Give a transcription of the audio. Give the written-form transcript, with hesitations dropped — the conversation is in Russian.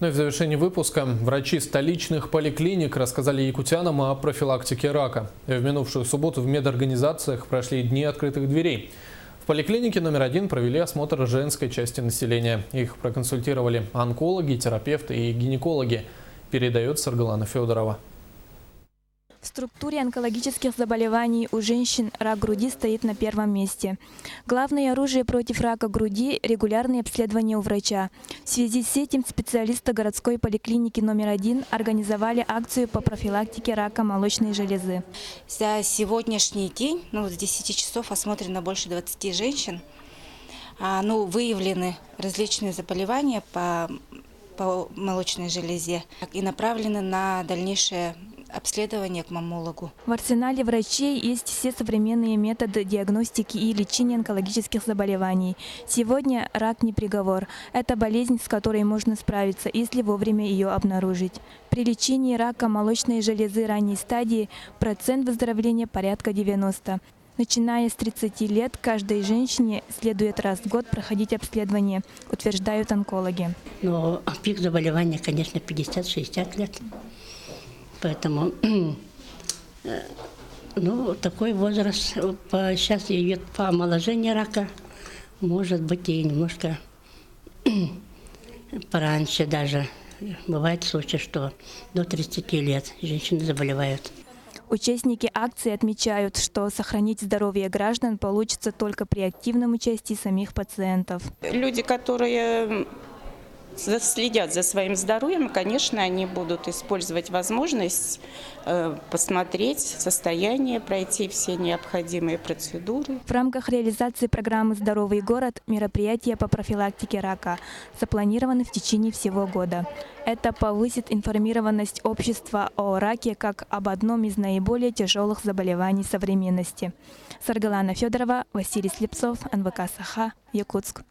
Ну и в завершении выпуска врачи столичных поликлиник рассказали якутянам о профилактике рака. В минувшую субботу в медорганизациях прошли дни открытых дверей. В поликлинике номер 1 провели осмотр женской части населения. Их проконсультировали онкологи, терапевты и гинекологи, передает Саргалана Федорова. В структуре онкологических заболеваний у женщин рак груди стоит на первом месте. Главное оружие против рака груди – регулярные обследования у врача. В связи с этим специалисты городской поликлиники номер 1 организовали акцию по профилактике рака молочной железы. За сегодняшний день, с 10 часов осмотрено больше 20 женщин. Выявлены различные заболевания по молочной железе и направлены на дальнейшее обследование к маммологу. В арсенале врачей есть все современные методы диагностики и лечения онкологических заболеваний. Сегодня рак не приговор. Это болезнь, с которой можно справиться, если вовремя ее обнаружить. При лечении рака молочной железы ранней стадии процент выздоровления порядка 90%. Начиная с 30 лет каждой женщине следует раз в год проходить обследование, утверждают онкологи. Но пик заболевания, конечно, 50-60 лет. Поэтому такой возраст, сейчас идет по омоложению рака, может быть и немножко пораньше даже. Бывает случаи, что до 30 лет женщины заболевают. Участники акции отмечают, что сохранить здоровье граждан получится только при активном участии самих пациентов. Люди, которые следят за своим здоровьем, конечно, они будут использовать возможность посмотреть состояние, пройти все необходимые процедуры. В рамках реализации программы «Здоровый город» мероприятия по профилактике рака запланированы в течение всего года. Это повысит информированность общества о раке как об одном из наиболее тяжелых заболеваний современности. Саргалана Федорова, Василий Слепцов, НВК «Саха», Якутск.